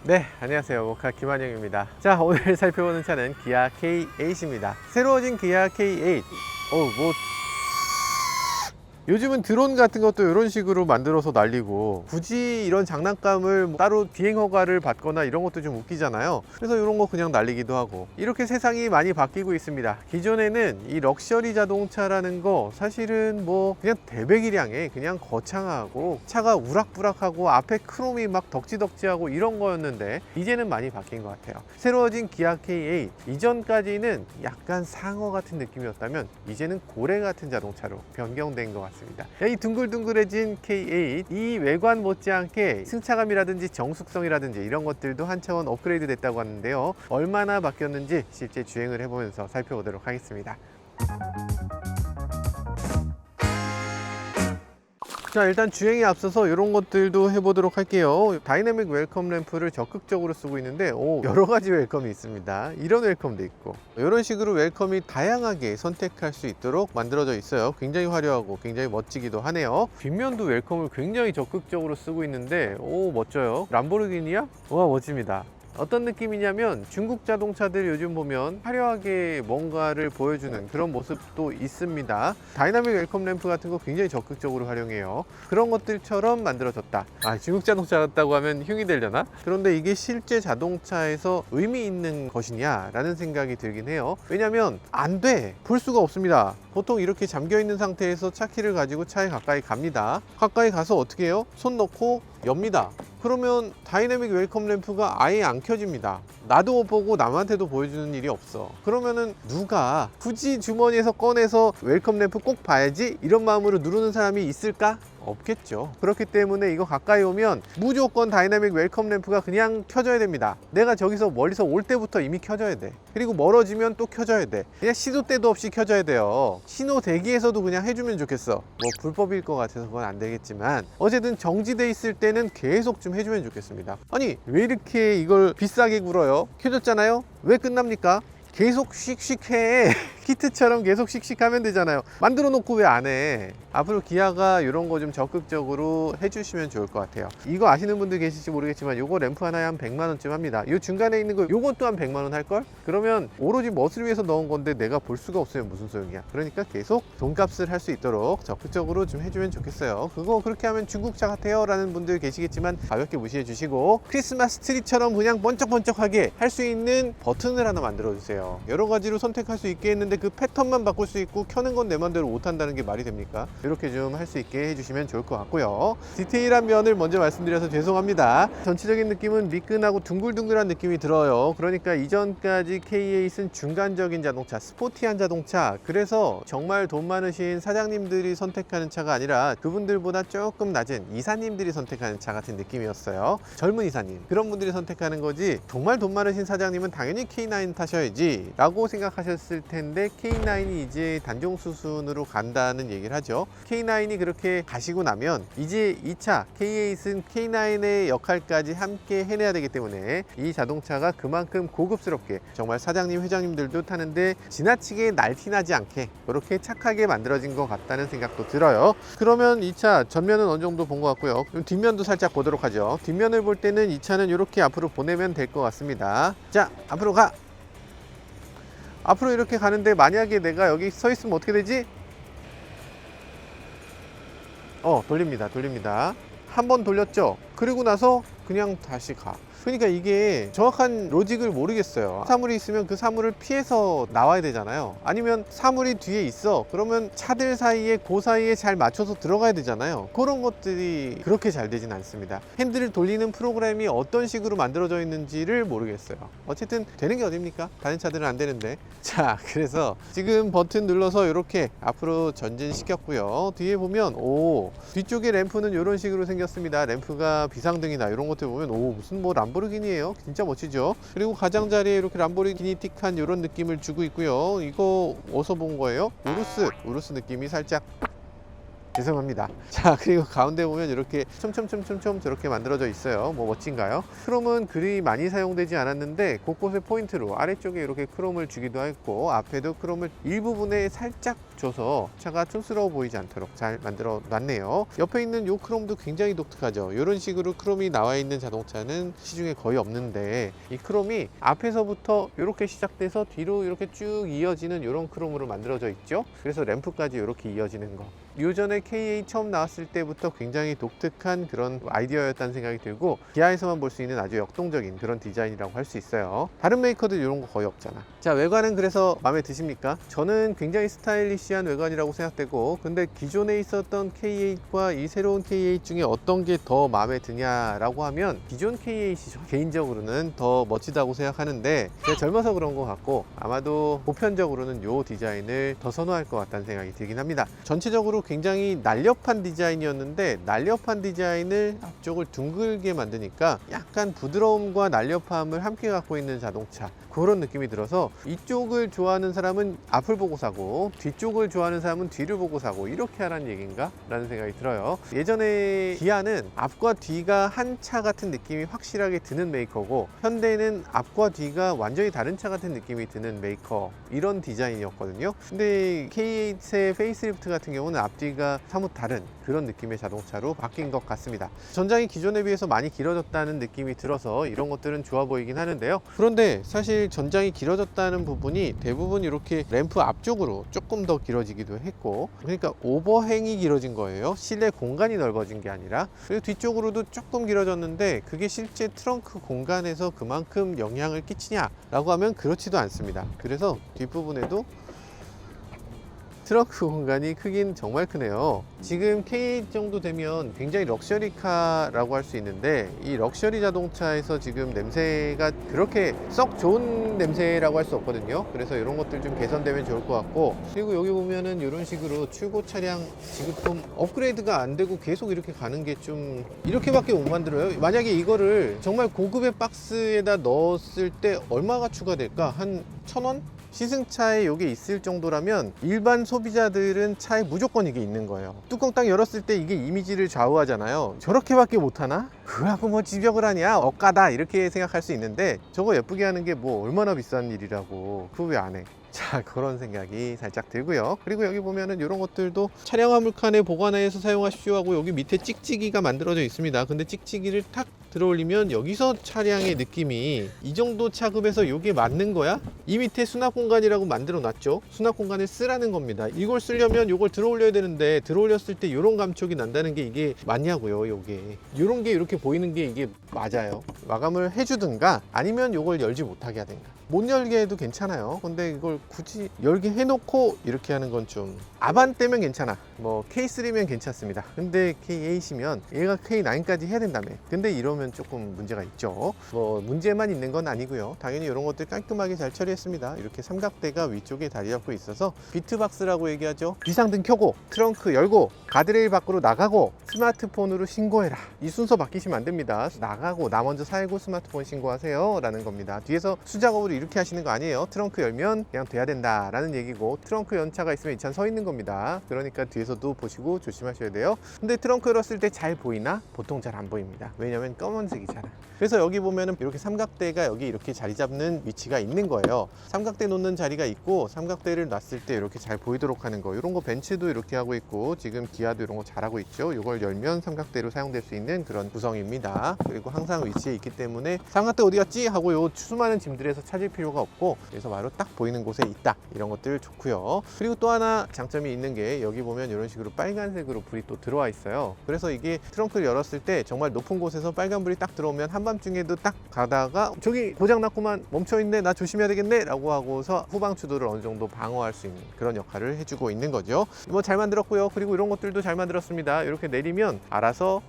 네, 안녕하세요. 모카 김한영입니다. 자, 오늘 살펴보는 차는 기아 K8입니다. 새로워진 기아 K8. 요즘은 드론 같은 것도 이런 식으로 만들어서 날리고, 굳이 이런 장난감을 따로 비행 허가를 받거나 이런 것도 좀 웃기잖아요. 그래서 이런 거 그냥 날리기도 하고, 이렇게 세상이 많이 바뀌고 있습니다. 기존에는 이 럭셔리 자동차라는 거 사실은 뭐 그냥 대배기량에 그냥 거창하고 차가 우락부락하고 앞에 크롬이 막 덕지덕지하고 이런 거였는데, 이제는 많이 바뀐 것 같아요. 새로워진 기아 K8, 이전까지는 약간 상어 같은 느낌이었다면 이제는 고래 같은 자동차로 변경된 것 같습니다. 이 둥글둥글해진 K8, 이 외관 못지않게 승차감이라든지 정숙성이라든지 이런 것들도 한 차원 업그레이드 됐다고 하는데요. 얼마나 바뀌었는지 실제 주행을 해보면서 살펴보도록 하겠습니다. 자, 일단 주행에 앞서서 이런 것들도 해보도록 할게요. 다이내믹 웰컴 램프를 적극적으로 쓰고 있는데 여러 가지 웰컴이 있습니다. 이런 웰컴도 있고, 이런 식으로 웰컴이 다양하게 선택할 수 있도록 만들어져 있어요. 굉장히 화려하고 굉장히 멋지기도 하네요. 뒷면도 웰컴을 굉장히 적극적으로 쓰고 있는데 멋져요. 람보르기니야? 와, 멋집니다. 어떤 느낌이냐면, 중국 자동차들 요즘 보면 화려하게 뭔가를 보여주는 그런 모습도 있습니다. 다이나믹 웰컴 램프 같은 거 굉장히 적극적으로 활용해요. 그런 것들처럼 만들어졌다. 중국 자동차 같다고 하면 흉이 되려나? 그런데 이게 실제 자동차에서 의미 있는 것이냐 라는 생각이 들긴 해요. 왜냐면 안 돼! 볼 수가 없습니다. 보통 이렇게 잠겨 있는 상태에서 차키를 가지고 차에 가까이 갑니다. 가까이 가서 어떻게 해요? 손 넣고 엽니다. 그러면 다이내믹 웰컴 램프가 아예 안 켜집니다. 나도 못 보고 남한테도 보여주는 일이 없어. 그러면은 누가 굳이 주머니에서 꺼내서 웰컴 램프 꼭 봐야지 이런 마음으로 누르는 사람이 있을까? 없겠죠. 그렇기 때문에 이거 가까이 오면 무조건 다이내믹 웰컴 램프가 그냥 켜져야 됩니다. 내가 저기서 멀리서 올 때부터 이미 켜져야 돼. 그리고 멀어지면 또 켜져야 돼. 그냥 시도 때도 없이 켜져야 돼요. 신호 대기에서도 그냥 해주면 좋겠어. 뭐 불법일 것 같아서 그건 안 되겠지만, 어쨌든 정지돼 있을 때는 계속 좀 해주면 좋겠습니다. 아니, 왜 이렇게 이걸 비싸게 굴어요? 켜졌잖아요? 왜 끝납니까? 계속 씩씩해. 키트처럼 계속 씩씩하면 되잖아요. 만들어 놓고 왜 안 해? 앞으로 기아가 이런 거 좀 적극적으로 해주시면 좋을 것 같아요. 이거 아시는 분들 계실지 모르겠지만 요거 램프 하나에 한 100만 원쯤 합니다. 요 중간에 있는 거 요것도 한 100만 원 할걸? 그러면 오로지 멋을 위해서 넣은 건데 내가 볼 수가 없으면 무슨 소용이야. 그러니까 계속 돈값을 할 수 있도록 적극적으로 좀 해주면 좋겠어요. 그거 그렇게 하면 중국차 같아요 라는 분들 계시겠지만 가볍게 무시해 주시고, 크리스마스 트리처럼 그냥 번쩍번쩍하게 할 수 있는 버튼을 하나 만들어 주세요. 여러 가지로 선택할 수 있게 했는데 그 패턴만 바꿀 수 있고 켜는 건 내 맘대로 못 한다는 게 말이 됩니까? 이렇게 좀 할 수 있게 해주시면 좋을 것 같고요. 디테일한 면을 먼저 말씀드려서 죄송합니다. 전체적인 느낌은 미끈하고 둥글둥글한 느낌이 들어요. 그러니까 이전까지 K8은 중간적인 자동차, 스포티한 자동차, 그래서 정말 돈 많으신 사장님들이 선택하는 차가 아니라 그분들보다 조금 낮은 이사님들이 선택하는 차 같은 느낌이었어요. 젊은 이사님, 그런 분들이 선택하는 거지, 정말 돈 많으신 사장님은 당연히 K9 타셔야지 라고 생각하셨을 텐데, K9이 이제 단종 수순으로 간다는 얘기를 하죠. K9이 그렇게 가시고 나면 이제 이 차 K8은 K9의 역할까지 함께 해내야 되기 때문에 이 자동차가 그만큼 고급스럽게, 정말 사장님, 회장님들도 타는데 지나치게 날티나지 않게 그렇게 착하게 만들어진 것 같다는 생각도 들어요. 그러면 이 차 전면은 어느 정도 본 것 같고요. 그럼 뒷면도 살짝 보도록 하죠. 뒷면을 볼 때는 이 차는 이렇게 앞으로 보내면 될 것 같습니다. 자, 앞으로 가! 앞으로 이렇게 가는데 만약에 내가 여기 서 있으면 어떻게 되지? 돌립니다. 한 번 돌렸죠? 그리고 나서 그냥 다시 가. 그러니까 이게 정확한 로직을 모르겠어요. 사물이 있으면 그 사물을 피해서 나와야 되잖아요. 아니면 사물이 뒤에 있어. 그러면 차들 사이에 그 사이에 잘 맞춰서 들어가야 되잖아요. 그런 것들이 그렇게 잘 되진 않습니다. 핸들을 돌리는 프로그램이 어떤 식으로 만들어져 있는지를 모르겠어요. 어쨌든 되는 게 어딥니까? 다른 차들은 안 되는데. 자, 그래서 지금 버튼 눌러서 이렇게 앞으로 전진시켰고요. 뒤에 보면 뒤쪽에 램프는 이런 식으로 생겼습니다. 램프가 비상등이나 이런 것들 보면 무슨 뭐 람보르기니예요. 진짜 멋지죠. 그리고 가장자리에 이렇게 람보르기니틱한 이런 느낌을 주고 있고요. 이거 어디서 본 거예요? 우루스 느낌이 살짝, 죄송합니다. 자, 그리고 가운데 보면 이렇게 촘촘 저렇게 만들어져 있어요. 뭐 멋진가요? 크롬은 그리 많이 사용되지 않았는데 곳곳에 포인트로 아래쪽에 이렇게 크롬을 주기도 했고, 앞에도 크롬을 일부분에 살짝 줘서 차가 촌스러워 보이지 않도록 잘 만들어 놨네요. 옆에 있는 이 크롬도 굉장히 독특하죠. 이런 식으로 크롬이 나와 있는 자동차는 시중에 거의 없는데, 이 크롬이 앞에서부터 이렇게 시작돼서 뒤로 이렇게 쭉 이어지는 이런 크롬으로 만들어져 있죠. 그래서 램프까지 이렇게 이어지는 거, 요전에 K8 처음 나왔을 때부터 굉장히 독특한 그런 아이디어였다는 생각이 들고, 기아에서만 볼 수 있는 아주 역동적인 그런 디자인이라고 할 수 있어요. 다른 메이커들 이런 거 거의 없잖아. 자, 외관은 그래서 마음에 드십니까? 저는 굉장히 스타일리시한 외관이라고 생각되고, 근데 기존에 있었던 K8과 이 새로운 K8 중에 어떤 게 더 마음에 드냐라고 하면 기존 K8이죠. 개인적으로는 더 멋지다고 생각하는데, 제가 젊어서 그런 것 같고, 아마도 보편적으로는 이 디자인을 더 선호할 것 같다는 생각이 들긴 합니다. 전체적으로 굉장히 날렵한 디자인이었는데, 날렵한 디자인을 앞쪽을 둥글게 만드니까 약간 부드러움과 날렵함을 함께 갖고 있는 자동차, 그런 느낌이 들어서 이쪽을 좋아하는 사람은 앞을 보고 사고 뒤쪽을 좋아하는 사람은 뒤를 보고 사고, 이렇게 하라는 얘기인가? 라는 생각이 들어요. 예전에 기아는 앞과 뒤가 한 차 같은 느낌이 확실하게 드는 메이커고, 현대는 앞과 뒤가 완전히 다른 차 같은 느낌이 드는 메이커, 이런 디자인이었거든요. 근데 K8의 페이스리프트 같은 경우는 앞뒤가 사뭇 다른 그런 느낌의 자동차로 바뀐 것 같습니다. 전장이 기존에 비해서 많이 길어졌다는 느낌이 들어서 이런 것들은 좋아 보이긴 하는데요. 그런데 사실 전장이 길어졌다는 부분이 대부분 이렇게 램프 앞쪽으로 조금 더 길어지기도 했고, 그러니까 오버행이 길어진 거예요. 실내 공간이 넓어진 게 아니라. 그리고 뒤쪽으로도 조금 길어졌는데, 그게 실제 트렁크 공간에서 그만큼 영향을 끼치냐 라고 하면 그렇지도 않습니다. 그래서 뒷부분에도 트렁크 공간이 크긴 정말 크네요. 지금 K8 정도 되면 굉장히 럭셔리카라고 할 수 있는데, 이 럭셔리 자동차에서 지금 냄새가 그렇게 썩 좋은 냄새라고 할 수 없거든요. 그래서 이런 것들 좀 개선되면 좋을 것 같고, 그리고 여기 보면은 이런 식으로 출고 차량 지급품 업그레이드가 안 되고 계속 이렇게 가는 게 좀, 이렇게밖에 못 만들어요. 만약에 이거를 정말 고급의 박스에다 넣었을 때 얼마가 추가될까? 한 1,000원? 시승차에 이게 있을 정도라면 일반 소비자들은 차에 무조건 이게 있는 거예요. 뚜껑 딱 열었을 때 이게 이미지를 좌우하잖아요. 저렇게밖에 못하나? 그거하고 뭐 집역을 하냐? 억까다, 이렇게 생각할 수 있는데, 저거 예쁘게 하는 게 뭐 얼마나 비싼 일이라고, 그거 왜 안 해? 자, 그런 생각이 살짝 들고요. 그리고 여기 보면은 이런 것들도 차량 화물칸에 보관해서 사용하십시오 하고, 여기 밑에 찍찍이가 만들어져 있습니다. 근데 찍찍이를 탁 들어올리면 여기서 차량의 느낌이 이 정도 차급에서 이게 맞는 거야? 이 밑에 수납 공간이라고 만들어 놨죠. 수납 공간을 쓰라는 겁니다. 이걸 쓰려면 이걸 들어올려야 되는데, 들어올렸을 때 이런 감촉이 난다는 게 이게 맞냐고요. 요게 이런 게 이렇게 보이는 게 이게 맞아요. 마감을 해주든가 아니면 이걸 열지 못하게 하든가. 못 열게 해도 괜찮아요. 근데 이걸 굳이 열게 해놓고 이렇게 하는 건 좀, 아반떼면 괜찮아, 뭐 K3면 괜찮습니다. 근데 K8이면 얘가 K9까지 해야 된다며. 근데 이러면 조금 문제가 있죠. 뭐 문제만 있는 건 아니고요. 당연히 이런 것들 깔끔하게 잘 처리했습니다. 이렇게 삼각대가 위쪽에 다리 잡고 있어서 비트박스라고 얘기하죠. 비상등 켜고 트렁크 열고 가드레일 밖으로 나가고 스마트폰으로 신고해라, 이 순서 바뀌시면 안 됩니다. 나가고 나 먼저 살고 스마트폰 신고하세요 라는 겁니다. 뒤에서 수작업으로 이렇게 하시는 거 아니에요. 트렁크 열면 그냥 돼야 된다 라는 얘기고, 트렁크 연차가 있으면 이 차는 서 있는 겁니다. 그러니까 뒤에서도 보시고 조심하셔야 돼요. 근데 트렁크 열었을 때 잘 보이나? 보통 잘 안 보입니다. 왜냐면 검은색이잖아. 그래서 여기 보면은 이렇게 삼각대가 여기 이렇게 자리 잡는 위치가 있는 거예요. 삼각대 놓는 자리가 있고, 삼각대를 놨을 때 이렇게 잘 보이도록 하는 거, 이런 거 벤츠도 이렇게 하고 있고, 지금 기아도 이런 거 잘하고 있죠. 이걸 열면 삼각대로 사용될 수 있는 그런 구성입니다. 그리고 항상 위치에 있기 때문에 삼각대 어디 갔지? 하고 요 수많은 짐들에서 찾을 필요가 없고, 그래서 바로 딱 보이는 곳에 있다, 이런 것들 좋고요. 그리고 또 하나 장점이 있는 게, 여기 보면 이런 식으로 빨간색으로 불이 또 들어와 있어요. 그래서 이게 트렁크를 열었을 때 정말 높은 곳에서 빨간 불이 딱 들어오면 한밤중에도 딱 가다가 저기 고장났구만, 멈춰있네, 나 조심해야 되겠네 라고 하고서 후방 추돌을 어느 정도 방어할 수 있는 그런 역할을 해주고 있는 거죠. 뭐 잘 만들었고요. 그리고 이런 것들도 잘 만들었습니다. 이렇게 내리면 알아서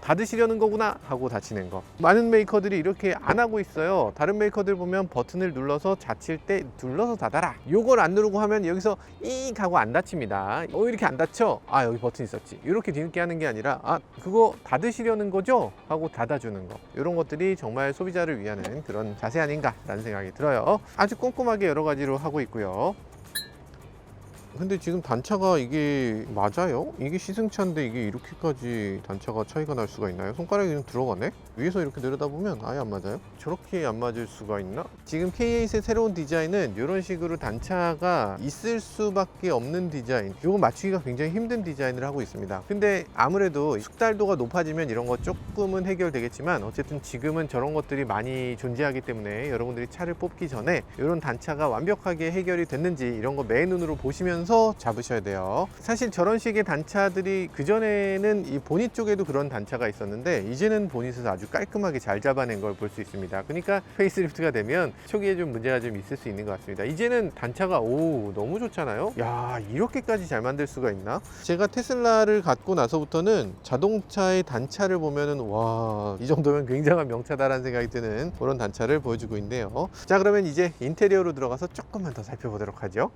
닫으시려는 거구나 하고 닫히는 거. 많은 메이커들이 이렇게 안 하고 있어요. 다른 메이커들 보면 버튼을 눌러서 닫힐 때 눌러서 닫아라, 요걸 안 누르고 하면 여기서 잉 하고 안 닫힙니다. 이렇게 안 닫혀? 아, 여기 버튼 있었지. 이렇게 뒤늦게 하는 게 아니라, 아, 그거 닫으시려는 거죠? 하고 닫아주는 거. 이런 것들이 정말 소비자를 위한 그런 자세 아닌가 라는 생각이 들어요. 아주 꼼꼼하게 여러 가지로 하고 있고요. 근데 지금 단차가 이게 맞아요? 이게 시승차인데 이게 이렇게까지 단차가 차이가 날 수가 있나요? 손가락이 좀 들어가네? 위에서 이렇게 내려다보면 아예 안 맞아요? 저렇게 안 맞을 수가 있나? 지금 K8의 새로운 디자인은 이런 식으로 단차가 있을 수밖에 없는 디자인, 이거 맞추기가 굉장히 힘든 디자인을 하고 있습니다. 근데 아무래도 숙달도가 높아지면 이런 거 조금은 해결되겠지만 어쨌든 지금은 저런 것들이 많이 존재하기 때문에 여러분들이 차를 뽑기 전에 이런 단차가 완벽하게 해결이 됐는지 이런 거 맨눈으로 보시면서 잡으셔야 돼요. 사실 저런 식의 단차들이 그전에는 이 보닛 쪽에도 그런 단차가 있었는데 이제는 보닛에서 아주 깔끔하게 잘 잡아낸 걸 볼 수 있습니다. 그러니까 페이스리프트가 되면 초기에 좀 문제가 좀 있을 수 있는 것 같습니다. 이제는 단차가 너무 좋잖아요. 야, 이렇게까지 잘 만들 수가 있나? 제가 테슬라를 갖고 나서부터는 자동차의 단차를 보면은 와, 이 정도면 굉장한 명차다라는 생각이 드는 그런 단차를 보여주고 있네요. 자, 그러면 이제 인테리어로 들어가서 조금만 더 살펴보도록 하죠.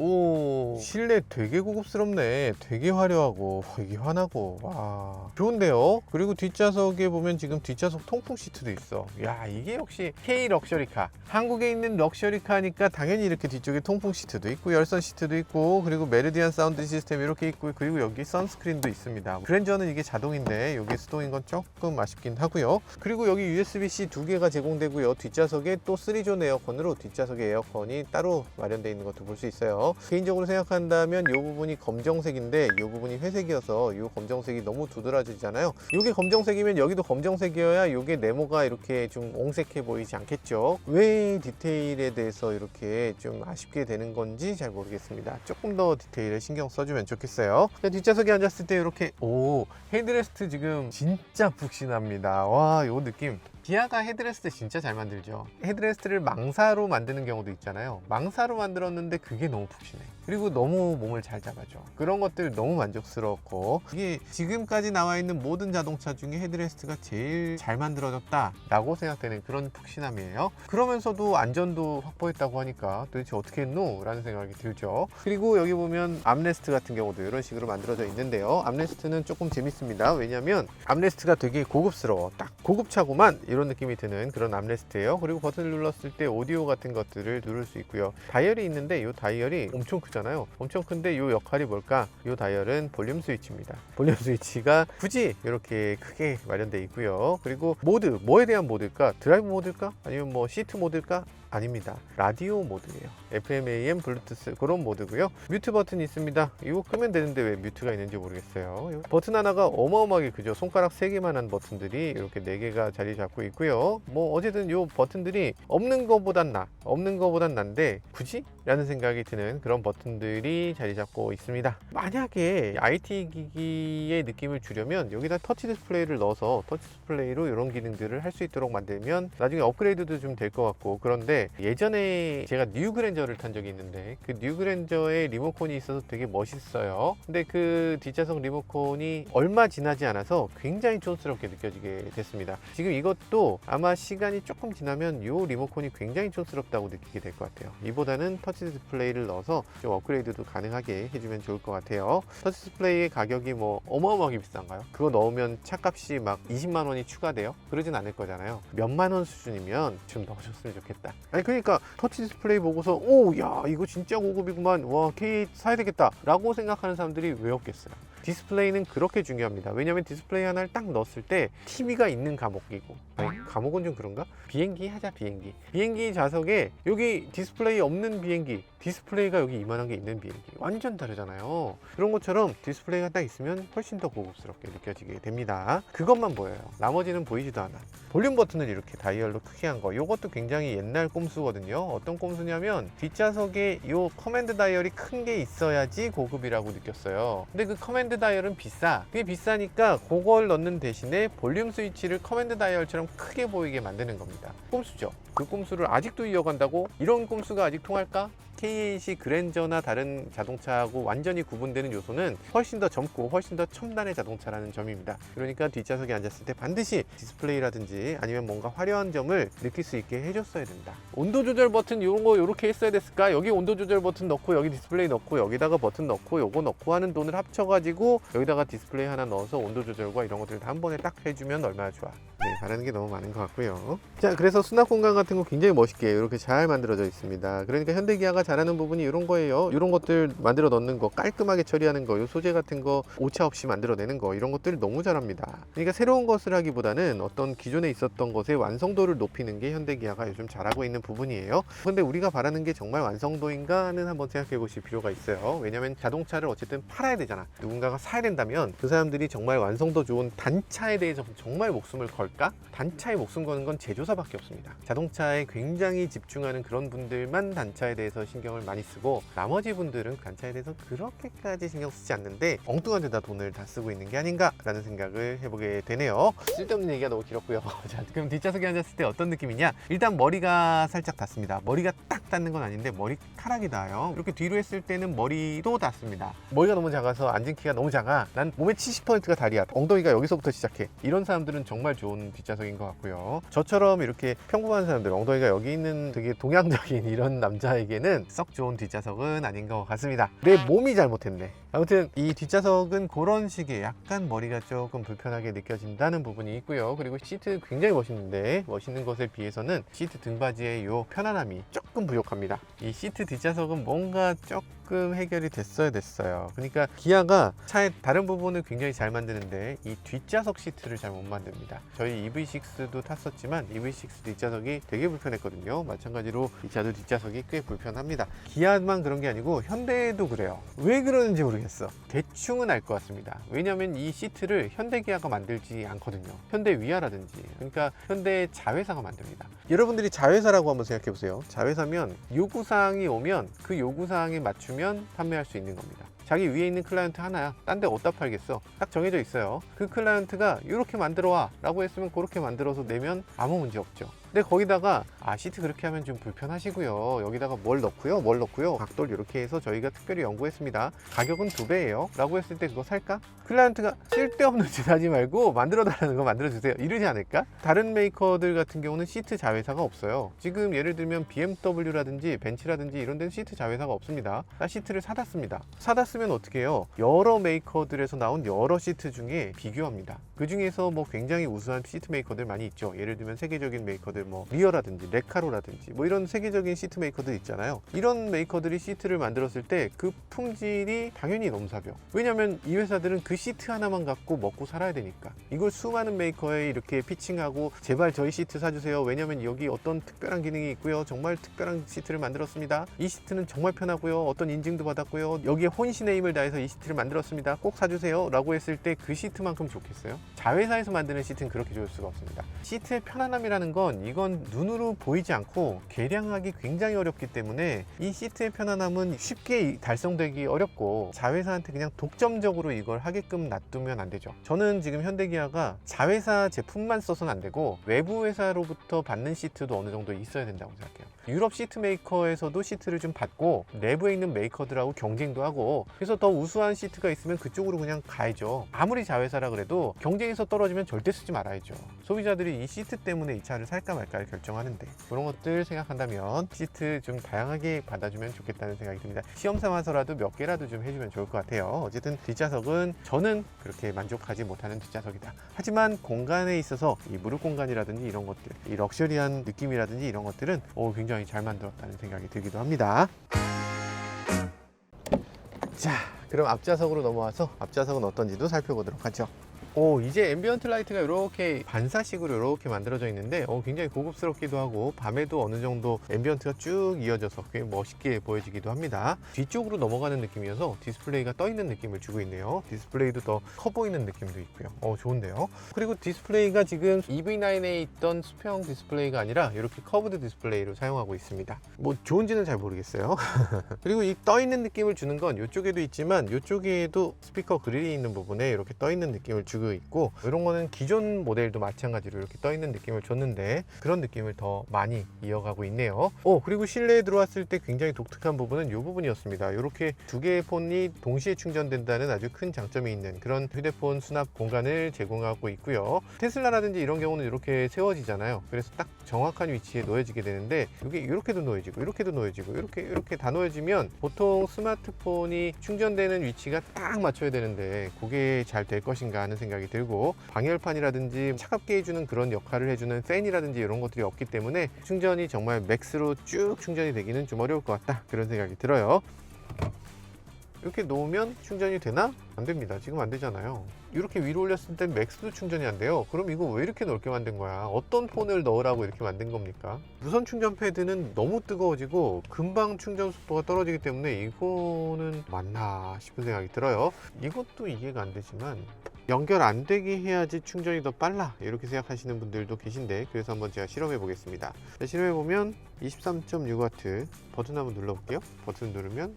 오, 실내 되게 고급스럽네. 되게 화려하고 이게 환하고 와, 좋은데요. 그리고 뒷좌석에 보면 지금 뒷좌석 통풍 시트도 있어. 야, 이게 역시 K 럭셔리카, 한국에 있는 럭셔리카니까 당연히 이렇게 뒤쪽에 통풍 시트도 있고 열선 시트도 있고, 그리고 메르디안 사운드 시스템 이렇게 있고, 그리고 여기 선스크린도 있습니다. 그랜저는 이게 자동인데 여기 수동인 건 조금 아쉽긴 하고요. 그리고 여기 USB-C 두 개가 제공되고요. 뒷좌석에 또 3존 에어컨으로 뒷좌석에 에어컨이 따로 마련되어 있는 것도 볼 수 있어요. 개인적으로 생각한다면 이 부분이 검정색인데 이 부분이 회색이어서 이 검정색이 너무 두드러지잖아요. 이게 검정색이면 여기도 검정색이어야 이게 네모가 이렇게 좀 옹색해 보이지 않겠죠. 왜 디테일에 대해서 이렇게 좀 아쉽게 되는 건지 잘 모르겠습니다. 조금 더 디테일에 신경 써주면 좋겠어요. 뒷좌석에 앉았을 때 이렇게 헤드레스트 지금 진짜 푹신합니다. 와, 이 느낌. 기아가 헤드레스트 진짜 잘 만들죠. 헤드레스트를 망사로 만드는 경우도 있잖아요. 망사로 만들었는데 그게 너무 푹신해. 그리고 너무 몸을 잘 잡아줘. 그런 것들 너무 만족스럽고, 이게 지금까지 나와 있는 모든 자동차 중에 헤드레스트가 제일 잘 만들어졌다 라고 생각되는 그런 푹신함이에요. 그러면서도 안전도 확보했다고 하니까 도대체 어떻게 했노? 라는 생각이 들죠. 그리고 여기 보면 암레스트 같은 경우도 이런 식으로 만들어져 있는데요. 암레스트는 조금 재밌습니다. 왜냐면 암레스트가 되게 고급스러워. 딱 고급차고만 이런 느낌이 드는 그런 암레스트예요. 그리고 버튼을 눌렀을 때 오디오 같은 것들을 누를 수 있고요. 다이얼이 있는데 이 다이얼이 엄청 크잖아요. 엄청 큰데 이 역할이 뭘까? 이 다이얼은 볼륨 스위치입니다. 볼륨 스위치가 굳이 이렇게 크게 마련되어 있고요. 그리고 모드, 뭐에 대한 모드일까? 드라이브 모드일까? 아니면 뭐 시트 모드일까? 아닙니다. 라디오 모드예요. FM, AM, 블루투스 그런 모드고요. 뮤트 버튼이 있습니다. 이거 끄면 되는데 왜 뮤트가 있는지 모르겠어요. 버튼 하나가 어마어마하게 크죠. 손가락 3개만한 버튼들이 이렇게 4개가 자리 잡고 있고요. 뭐 어쨌든 이 버튼들이 없는 거보단 난데 굳이? 라는 생각이 드는 그런 버튼들이 자리 잡고 있습니다. 만약에 IT 기기의 느낌을 주려면 여기다 터치 디스플레이를 넣어서 터치 디스플레이로 이런 기능들을 할 수 있도록 만들면 나중에 업그레이드도 좀 될 것 같고, 그런데 예전에 제가 뉴 그랜저를 탄 적이 있는데 그 뉴 그랜저에 리모컨이 있어서 되게 멋있어요. 근데 그 뒷좌석 리모컨이 얼마 지나지 않아서 굉장히 촌스럽게 느껴지게 됐습니다. 지금 이것도 아마 시간이 조금 지나면 이 리모컨이 굉장히 촌스럽다고 느끼게 될 것 같아요. 이보다는 터치 디스플레이를 넣어서 좀 업그레이드도 가능하게 해주면 좋을 것 같아요. 터치 디스플레이의 가격이 뭐 어마어마하게 비싼가요? 그거 넣으면 차값이 막 20만 원이 추가돼요? 그러진 않을 거잖아요. 몇만 원 수준이면 좀 넣어줬으면 좋겠다. 아니 그러니까 터치 디스플레이 보고서 야 이거 진짜 고급이구만, 와 K8 사야 되겠다 라고 생각하는 사람들이 왜 없겠어요. 디스플레이는 그렇게 중요합니다. 왜냐면 디스플레이 하나를 딱 넣었을 때 TV가 있는 감옥이고, 아니 감옥은 좀 그런가? 비행기 하자. 비행기 좌석에 여기 디스플레이 없는 비행기, 디스플레이가 여기 이만한 게 있는 비행기, 완전 다르잖아요. 그런 것처럼 디스플레이가 딱 있으면 훨씬 더 고급스럽게 느껴지게 됩니다. 그것만 보여요. 나머지는 보이지도 않아. 볼륨 버튼을 이렇게 다이얼로 크게 한 거, 이것도 굉장히 옛날 꼼수거든요. 어떤 꼼수냐면 뒷좌석에 이 커맨드 다이얼이 큰 게 있어야지 고급이라고 느꼈어요. 근데 그 커맨드 다이얼은 비싸. 그게 비싸니까 그걸 넣는 대신에 볼륨 스위치를 커맨드 다이얼처럼 크게 보이게 만드는 겁니다. 꼼수죠. 그 꼼수를 아직도 이어간다고? 이런 꼼수가 아직 통할까? K8이 그랜저나 다른 자동차하고 완전히 구분되는 요소는 훨씬 더 젊고 훨씬 더 첨단의 자동차라는 점입니다. 그러니까 뒷좌석에 앉았을 때 반드시 디스플레이라든지 아니면 뭔가 화려한 점을 느낄 수 있게 해줬어야 된다. 온도 조절 버튼 이런 거 이렇게 했어야 됐을까? 여기 온도 조절 버튼 넣고 여기 디스플레이 넣고 여기다가 버튼 넣고 요거 넣고 하는 돈을 합쳐가지고 여기다가 디스플레이 하나 넣어서 온도 조절과 이런 것들을 다 한 번에 딱 해주면 얼마나 좋아. 네, 바라는 게 너무 많은 것 같고요. 자, 그래서 수납 공간 같은 거 굉장히 멋있게 이렇게 잘 만들어져 있습니다. 그러니까 현대기아가 잘하는 부분이 이런 거예요. 이런 것들 만들어 넣는 거, 깔끔하게 처리하는 거, 요 소재 같은 거 오차 없이 만들어내는 거, 이런 것들 너무 잘합니다. 그러니까 새로운 것을 하기보다는 어떤 기존에 있었던 것의 완성도를 높이는 게 현대기아가 요즘 잘하고 있는 부분이에요. 근데 우리가 바라는 게 정말 완성도인가는 한번 생각해 보실 필요가 있어요. 왜냐면 자동차를 어쨌든 팔아야 되잖아. 누군가가 사야 된다면 그 사람들이 정말 완성도 좋은 단차에 대해서 정말 목숨을 걸까? 단차에 목숨 거는 건 제조사밖에 없습니다. 자동차에 굉장히 집중하는 그런 분들만 단차에 대해서 신경을 많이 쓰고, 나머지 분들은 단차에 대해서 그렇게까지 신경 쓰지 않는데 엉뚱한 데다 돈을 다 쓰고 있는 게 아닌가 라는 생각을 해보게 되네요. 쓸데없는 얘기가 너무 길었고요. 자, 그럼 뒷좌석에 앉았을 때 어떤 느낌이냐? 일단 머리가 살짝 닿습니다. 머리가 딱 닿는 건 아닌데 머리카락이 닿아요. 이렇게 뒤로 했을 때는 머리도 닿습니다. 머리가 너무 작아서 앉은 키가 너무 작아, 난 몸의 70%가 다리야, 엉덩이가 여기서부터 시작해, 이런 사람들은 정말 좋은 뒷좌석인 것 같고요. 저처럼 이렇게 평범한 사람들, 엉덩이가 여기 있는 되게 동양적인 이런 남자에게는 썩 좋은 뒷좌석은 아닌 것 같습니다. 내 몸이 잘못했네. 아무튼 이 뒷좌석은 그런 식의 약간 머리가 조금 불편하게 느껴진다는 부분이 있고요. 그리고 시트 굉장히 멋있는데, 멋있는 것에 비해서는 시트 등받이의 요 편안함이 조금 부족합니다. 이 시트 뒷좌석은 뭔가 조금 해결이 됐어요. 그러니까 기아가 차의 다른 부분을 굉장히 잘 만드는데 이 뒷좌석 시트를 잘 못 만듭니다. 저희 EV6도 탔었지만 EV6 뒷좌석이 되게 불편했거든요. 마찬가지로 이 차도 뒷좌석이 꽤 불편합니다. 기아만 그런 게 아니고 현대도 그래요. 왜 그러는지 모르겠어. 대충은 알 것 같습니다. 왜냐하면 이 시트를 현대기아가 만들지 않거든요. 현대위아라든지, 그러니까 현대 자회사가 만듭니다. 여러분들이 자회사라고 한번 생각해 보세요. 자회사면 요구사항이 오면 그 요구사항에 맞추면 판매할 수 있는 겁니다. 자기 위에 있는 클라이언트 하나야. 딴 데 어디다 팔겠어? 딱 정해져 있어요. 그 클라이언트가 이렇게 만들어 와 라고 했으면 그렇게 만들어서 내면 아무 문제 없죠. 근데 거기다가 시트 그렇게 하면 좀 불편하시고요, 여기다가 뭘 넣고요 각도를 이렇게 해서 저희가 특별히 연구했습니다, 가격은 2배예요 라고 했을 때 그거 살까? 클라이언트가 쓸데없는 짓 하지 말고 만들어 달라는 거 만들어 주세요 이러지 않을까? 다른 메이커들 같은 경우는 시트 자회사가 없어요. 지금 예를 들면 BMW라든지 벤츠라든지 이런 데는 시트 자회사가 없습니다. 나 시트를 사다 씁니다. 사다 쓰면 어떻게 해요? 여러 메이커들에서 나온 여러 시트 중에 비교합니다. 그 중에서 뭐 굉장히 우수한 시트 메이커들 많이 있죠. 예를 들면 세계적인 메이커들, 뭐 리어라든지 레카로라든지 뭐 이런 세계적인 시트 메이커들 있잖아요. 이런 메이커들이 시트를 만들었을 때 그 품질이 당연히 넘사벽. 왜냐면 이 회사들은 그 시트 하나만 갖고 먹고 살아야 되니까. 이걸 수많은 메이커에 이렇게 피칭하고 제발 저희 시트 사주세요, 왜냐면 여기 어떤 특별한 기능이 있고요, 정말 특별한 시트를 만들었습니다, 이 시트는 정말 편하고요, 어떤 인증도 받았고요, 여기에 혼신의 힘을 다해서 이 시트를 만들었습니다, 꼭 사주세요 라고 했을 때 그 시트만큼 좋겠어요? 자회사에서 만드는 시트는 그렇게 좋을 수가 없습니다. 시트의 편안함이라는 건 이건 눈으로 보이지 않고 계량하기 굉장히 어렵기 때문에 이 시트의 편안함은 쉽게 달성되기 어렵고, 자회사한테 그냥 독점적으로 이걸 하게끔 놔두면 안 되죠. 저는 지금 현대기아가 자회사 제품만 써서는 안 되고 외부 회사로부터 받는 시트도 어느 정도 있어야 된다고 생각해요. 유럽 시트 메이커에서도 시트를 좀 받고 내부에 있는 메이커들하고 경쟁도 하고, 그래서 더 우수한 시트가 있으면 그쪽으로 그냥 가야죠. 아무리 자회사라 그래도 경쟁에서 떨어지면 절대 쓰지 말아야죠. 소비자들이 이 시트 때문에 이 차를 살까 말까를 결정하는데, 그런 것들 생각한다면 시트 좀 다양하게 받아주면 좋겠다는 생각이 듭니다. 시험 삼아서라도 몇 개라도 좀 해주면 좋을 것 같아요. 어쨌든 뒷좌석은 저는 그렇게 만족하지 못하는 뒷좌석이다. 하지만 공간에 있어서 이 무릎 공간이라든지 이런 것들, 이 럭셔리한 느낌이라든지 이런 것들은 굉장히 잘 만들었다는 생각이 들기도 합니다. 자, 그럼 앞좌석으로 넘어와서 앞좌석은 어떤지도 살펴보도록 하죠. 이제 앰비언트 라이트가 이렇게 반사식으로 이렇게 만들어져 있는데 굉장히 고급스럽기도 하고, 밤에도 어느 정도 앰비언트가 쭉 이어져서 꽤 멋있게 보여지기도 합니다. 뒤쪽으로 넘어가는 느낌이어서 디스플레이가 떠 있는 느낌을 주고 있네요. 디스플레이도 더 커 보이는 느낌도 있고요. 좋은데요. 그리고 디스플레이가 지금 EV9에 있던 수평 디스플레이가 아니라 이렇게 커브드 디스플레이로 사용하고 있습니다. 뭐 좋은지는 잘 모르겠어요. 그리고 이 떠 있는 느낌을 주는 건 이쪽에도 있지만 이쪽에도 스피커 그릴이 있는 부분에 이렇게 떠 있는 느낌을 주고 있고, 이런 거는 기존 모델도 마찬가지로 이렇게 떠 있는 느낌을 줬는데 그런 느낌을 더 많이 이어가고 있네요. 그리고 실내에 들어왔을 때 굉장히 독특한 부분은 이 부분이었습니다. 이렇게 두 개의 폰이 동시에 충전된다는 아주 큰 장점이 있는 그런 휴대폰 수납 공간을 제공하고 있고요. 테슬라라든지 이런 경우는 이렇게 세워지잖아요. 그래서 딱 정확한 위치에 놓여지게 되는데, 이게 이렇게도 놓여지고 이렇게도 놓여지고 이렇게 다 놓여지면 보통 스마트폰이 충전되는 위치가 딱 맞춰야 되는데 그게 잘 될 것인가 하는 생각이 생각이 들고, 방열판이라든지 차갑게 해주는 그런 역할을 해주는 팬이라든지 이런 것들이 없기 때문에 충전이 정말 맥스로 쭉 충전이 되기는 좀 어려울 것 같다, 그런 생각이 들어요. 이렇게 놓으면 충전이 되나? 안 됩니다. 지금 안 되잖아요. 이렇게 위로 올렸을 때 맥스도 충전이 안 돼요. 그럼 이거 왜 이렇게 넓게 만든 거야? 어떤 폰을 넣으라고 이렇게 만든 겁니까? 무선 충전 패드는 너무 뜨거워지고 금방 충전 속도가 떨어지기 때문에 이거는 맞나 싶은 생각이 들어요. 이것도 이해가 안 되지만 연결 안 되게 해야지 충전이 더 빨라, 이렇게 생각하시는 분들도 계신데, 그래서 한번 제가 실험해 보겠습니다. 실험해 보면 23.6W 버튼 한번 눌러볼게요. 버튼 누르면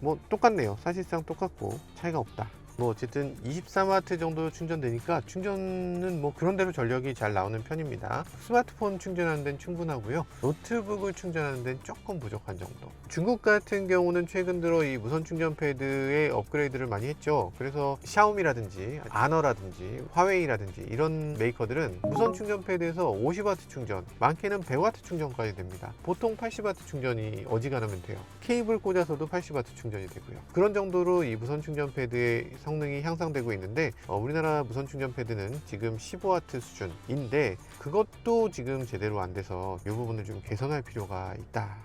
뭐 똑같네요. 사실상 똑같고 차이가 없다. 뭐 어쨌든 23W 정도 충전되니까 충전은 뭐 그런대로 전력이 잘 나오는 편입니다. 스마트폰 충전하는 데는 충분하고요. 노트북을 충전하는 데는 조금 부족한 정도. 중국 같은 경우는 최근 들어 이 무선 충전 패드의 업그레이드를 많이 했죠. 그래서 샤오미라든지 아너라든지 화웨이라든지 이런 메이커들은 무선 충전 패드에서 50W 충전, 많게는 100W 충전까지 됩니다. 보통 80W 충전이 어지간하면 돼요. 케이블 꽂아서도 80W 충전이 되고요. 그런 정도로 이 무선 충전 패드의 성능이 향상되고 있는데, 우리나라 무선 충전 패드는 지금 15W 수준인데 그것도 지금 제대로 안 돼서 이 부분을 좀 개선할 필요가 있다.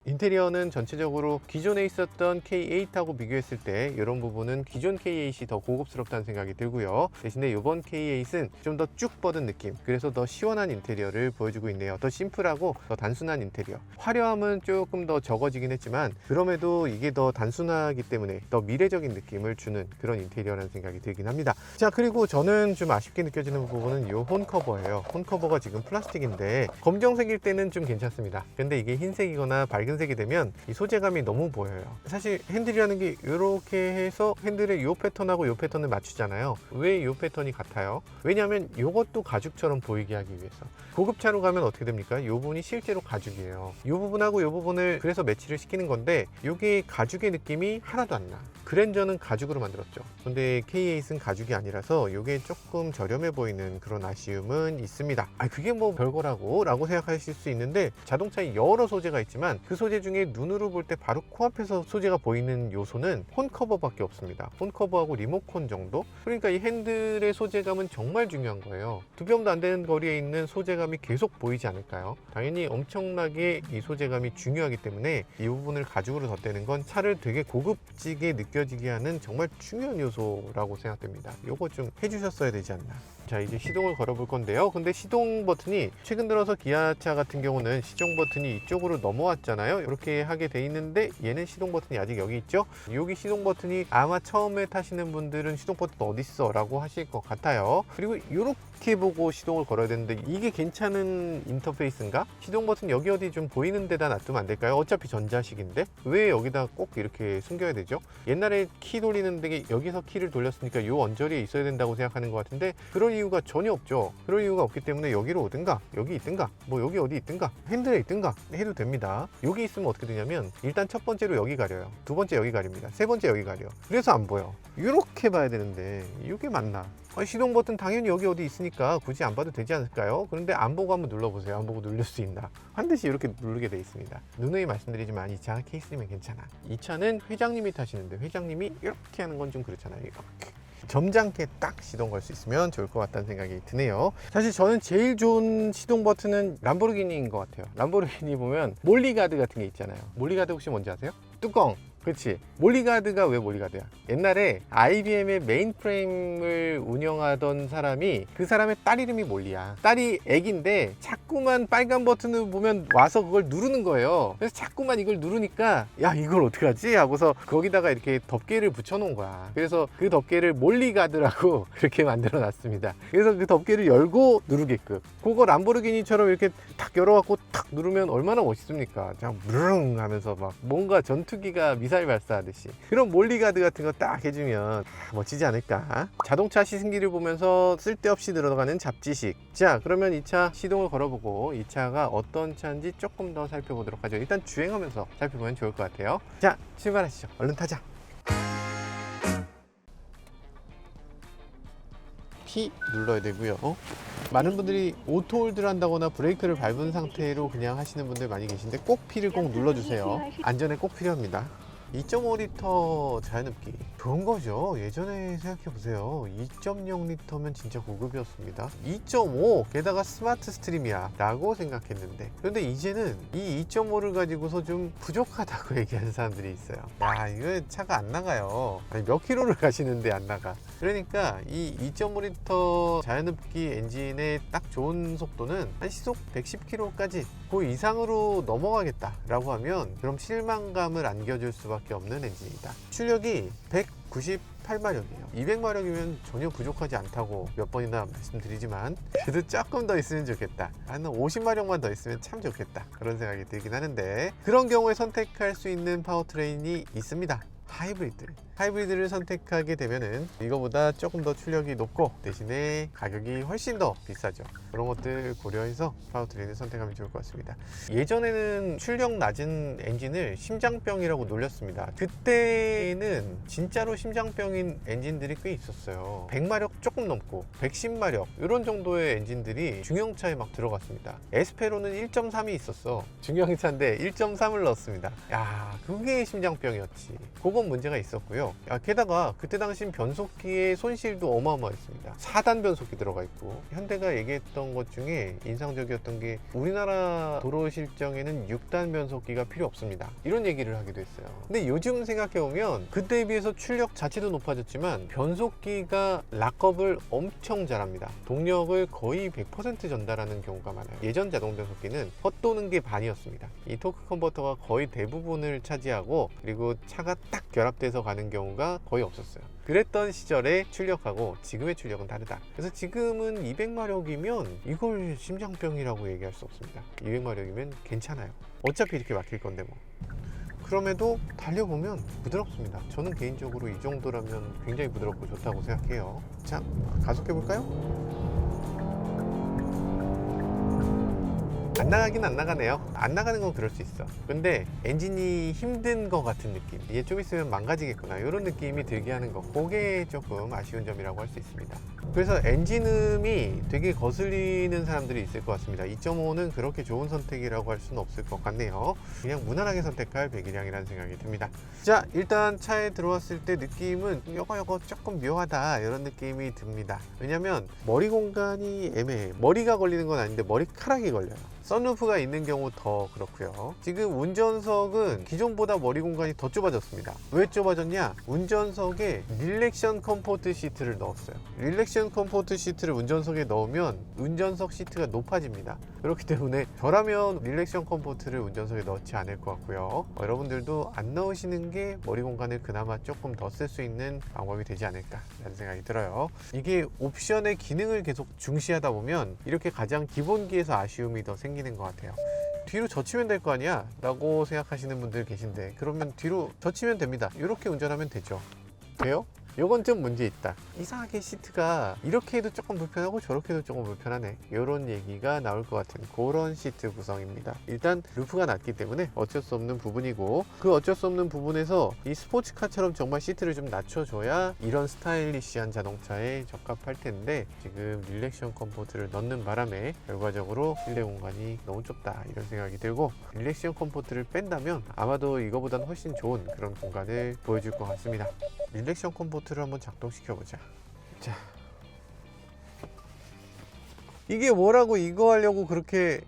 인테리어는 전체적으로 기존에 있었던 K8하고 비교했을 때 이런 부분은 기존 K8이 더 고급스럽다는 생각이 들고요. 대신에 이번 K8은 좀 더 쭉 뻗은 느낌, 그래서 더 시원한 인테리어를 보여주고 있네요. 더 심플하고 더 단순한 인테리어. 화려함은 조금 더 적어지긴 했지만 그럼에도 이게 더 단순하기 때문에 더 미래적인 느낌을 주는 그런 인테리어라는 생각이 들긴 합니다. 자, 그리고 저는 좀 아쉽게 느껴지는 부분은 이 폰커버예요. 폰커버가 지금 플라스틱인데 검정색일 때는 좀 괜찮습니다. 근데 이게 흰색이거나 밝은 색이 되면 이 소재감이 너무 보여요. 사실 핸들이라는 게 이렇게 해서 핸들의 이 패턴하고 이 패턴을 맞추잖아요. 왜 이 패턴이 같아요? 왜냐하면 이것도 가죽처럼 보이게 하기 위해서. 고급차로 가면 어떻게 됩니까? 이 부분이 실제로 가죽이에요. 이 부분하고 이 부분을 그래서 매치를 시키는 건데 이게 가죽의 느낌이 하나도 안 나. 그랜저는 가죽으로 만들었죠. 근데 K8은 가죽이 아니라서 이게 조금 저렴해 보이는 그런 아쉬움은 있습니다. 그게 뭐 별거라고 라고 생각하실 수 있는데, 자동차에 여러 소재가 있지만 그 소재 중에 눈으로 볼 때 바로 코앞에서 소재가 보이는 요소는 폰 커버밖에 없습니다. 폰 커버하고 리모컨 정도? 그러니까 이 핸들의 소재감은 정말 중요한 거예요. 두 뼘도 안 되는 거리에 있는 소재감이 계속 보이지 않을까요? 당연히 엄청나게 이 소재감이 중요하기 때문에 이 부분을 가죽으로 덧대는 건 차를 되게 고급지게 느껴지게 하는 정말 중요한 요소라고 생각됩니다. 요거 좀 해주셨어야 되지 않나. 자, 이제 시동을 걸어 볼 건데요. 근데 시동 버튼이 최근 들어서 기아차 같은 경우는 시동 버튼이 이쪽으로 넘어왔잖아요. 이렇게 하게 돼 있는데 얘는 시동 버튼이 아직 여기 있죠. 여기 시동 버튼이 아마 처음에 타시는 분들은 시동 버튼 어딨어 라고 하실 것 같아요. 그리고 이렇게 보고 시동을 걸어야 되는데 이게 괜찮은 인터페이스인가? 시동 버튼 여기 어디 좀 보이는 데다 놔두면 안 될까요? 어차피 전자식인데 왜 여기다 꼭 이렇게 숨겨야 되죠? 옛날에 키 돌리는 데 여기서 키를 돌렸으니까 이 언저리에 있어야 된다고 생각하는 것 같은데 그럴 이유가 전혀 없죠. 그럴 이유가 없기 때문에 여기로 오든가 여기 있든가 뭐 여기 어디 있든가 핸들에 있든가 해도 됩니다. 여기 있으면 어떻게 되냐면 일단 첫 번째로 여기 가려요. 두 번째 여기 가립니다. 세 번째 여기 가려. 그래서 안 보여. 이렇게 봐야 되는데 이게 맞나? 시동 버튼 당연히 여기 어디 있으니까 굳이 안 봐도 되지 않을까요? 그런데 안 보고 한번 눌러보세요. 안 보고 누를 수 있나? 반드시 이렇게 누르게 돼 있습니다. 누누이 말씀드리지만 이 차 케이스면 괜찮아. 이 차는 회장님이 타시는데 회장님이 이렇게 하는 건 좀 그렇잖아요. 이렇게. 점잖게 딱 시동 걸 수 있으면 좋을 것 같다는 생각이 드네요. 사실 저는 제일 좋은 시동 버튼은 람보르기니인 것 같아요. 람보르기니 보면 몰리가드 같은 게 있잖아요. 몰리가드 혹시 뭔지 아세요? 뚜껑. 그렇지. 몰리가드가 왜 몰리가드야? 옛날에 IBM의 메인프레임을 운영하던 사람이 그 사람의 딸 이름이 몰리야. 딸이 애기인데 자꾸만 빨간 버튼을 보면 와서 그걸 누르는 거예요. 그래서 자꾸만 이걸 누르니까 야 이걸 어떡하지? 하고서 거기다가 이렇게 덮개를 붙여 놓은 거야. 그래서 그 덮개를 몰리가드라고 그렇게 만들어 놨습니다. 그래서 그 덮개를 열고 누르게끔. 그거 람보르기니처럼 이렇게 탁 열어갖고 탁 누르면 얼마나 멋있습니까? 그냥 무릉 하면서 막 뭔가 전투기가 미사일 발사하듯이 그런 몰리가드 같은 거 딱 해주면 멋지지 않을까. 자동차 시승기를 보면서 쓸데없이 들어가는 잡지식. 자, 그러면 이 차 시동을 걸어보고 이 차가 어떤 차인지 조금 더 살펴보도록 하죠. 일단 주행하면서 살펴보면 좋을 것 같아요. 자, 출발하시죠. 얼른 타자. P 눌러야 되고요. 많은 분들이 오토홀드를 한다거나 브레이크를 밟은 상태로 그냥 하시는 분들 많이 계신데 꼭 P를 꼭 눌러주세요. 안전에 꼭 필요합니다. 2.5리터 자연흡기 좋은 거죠. 예전에 생각해 보세요. 2.0리터면 진짜 고급이었습니다. 2.5 게다가 스마트 스트림이야 라고 생각했는데, 그런데 이제는 이 2.5를 가지고서 좀 부족하다고 얘기하는 사람들이 있어요. 야, 이거 차가 안 나가요. 아니, 몇 킬로를 가시는데 안 나가. 그러니까 이 2.5리터 자연흡기 엔진의 딱 좋은 속도는 한 시속 110km까지 그 이상으로 넘어가겠다 라고 하면 그럼 실망감을 안겨줄 수밖에 없는 엔진이다. 출력이 198마력이에요 200마력이면 전혀 부족하지 않다고 몇 번이나 말씀드리지만, 그래도 조금 더 있으면 좋겠다, 한 50마력만 더 있으면 참 좋겠다, 그런 생각이 들긴 하는데, 그런 경우에 선택할 수 있는 파워트레인이 있습니다. 하이브리드를 선택하게 되면은 이거보다 조금 더 출력이 높고 대신에 가격이 훨씬 더 비싸죠. 그런 것들 고려해서 파워트레인을 선택하면 좋을 것 같습니다. 예전에는 출력 낮은 엔진을 심장병이라고 놀렸습니다. 그때는 진짜로 심장병인 엔진들이 꽤 있었어요. 100마력 조금 넘고 110마력 이런 정도의 엔진들이 중형차에 막 들어갔습니다. 에스페로는 1.3이 있었어. 중형차인데 1.3을 넣었습니다. 야, 그게 심장병이었지. 그건 문제가 있었고요. 게다가 그때 당시 변속기의 손실도 어마어마했습니다. 4단 변속기 들어가 있고, 현대가 얘기했던 것 중에 인상적이었던 게 우리나라 도로 실정에는 6단 변속기가 필요 없습니다, 이런 얘기를 하기도 했어요. 근데 요즘 생각해보면 그때에 비해서 출력 자체도 높아졌지만 변속기가 락업을 엄청 잘합니다. 동력을 거의 100% 전달하는 경우가 많아요. 예전 자동 변속기는 헛도는 게 반이었습니다. 이 토크 컨버터가 거의 대부분을 차지하고, 그리고 차가 딱 결합돼서 가는 경우가 거의 없었어요. 그랬던 시절의 출력하고 지금의 출력은 다르다. 그래서 지금은 200마력이면 이걸 심장병이라고 얘기할 수 없습니다. 200마력이면 괜찮아요. 어차피 이렇게 막힐 건데 뭐. 그럼에도 달려보면 부드럽습니다. 저는 개인적으로 이 정도라면 굉장히 부드럽고 좋다고 생각해요. 자, 가속해 볼까요? 안 나가긴 안 나가네요. 안 나가는 건 그럴 수 있어. 근데 엔진이 힘든 것 같은 느낌, 얘 좀 있으면 망가지겠구나, 이런 느낌이 들게 하는 거, 그게 조금 아쉬운 점이라고 할 수 있습니다. 그래서 엔진음이 되게 거슬리는 사람들이 있을 것 같습니다. 2.5는 그렇게 좋은 선택이라고 할 수는 없을 것 같네요. 그냥 무난하게 선택할 배기량이라는 생각이 듭니다. 자, 일단 차에 들어왔을 때 느낌은 요거 조금 묘하다, 이런 느낌이 듭니다. 왜냐면 머리 공간이 애매해. 머리가 걸리는 건 아닌데 머리카락이 걸려요. 선루프가 있는 경우 더 그렇고요. 지금 운전석은 기존보다 머리 공간이 더 좁아졌습니다. 왜 좁아졌냐? 운전석에 릴렉션 컴포트 시트를 넣었어요. 릴렉션 컴포트 시트를 운전석에 넣으면 운전석 시트가 높아집니다. 그렇기 때문에 저라면 릴렉션 컴포트를 운전석에 넣지 않을 것 같고요. 여러분들도 안 넣으시는 게 머리 공간을 그나마 조금 더 쓸 수 있는 방법이 되지 않을까 라는 생각이 들어요. 이게 옵션의 기능을 계속 중시하다 보면 이렇게 가장 기본기에서 아쉬움이 더 생기는 것 같아요. 뒤로 젖히면 될 거 아니야 라고 생각하시는 분들 계신데, 그러면 뒤로 젖히면 됩니다. 이렇게 운전하면 되죠. 돼요? 요건 좀 문제 있다. 이상하게 시트가 이렇게 해도 조금 불편하고 저렇게 해도 조금 불편하네, 이런 얘기가 나올 것 같은 그런 시트 구성입니다. 일단 루프가 낮기 때문에 어쩔 수 없는 부분이고, 그 어쩔 수 없는 부분에서 이 스포츠카처럼 정말 시트를 좀 낮춰줘야 이런 스타일리시한 자동차에 적합할 텐데, 지금 릴렉션 컴포트를 넣는 바람에 결과적으로 실내 공간이 너무 좁다, 이런 생각이 들고, 릴렉션 컴포트를 뺀다면 아마도 이거보다는 훨씬 좋은 그런 공간을 보여줄 것 같습니다. 릴렉션 컴포트를 한번 작동시켜 보자. 자, 이게 뭐라고 이거 하려고 그렇게,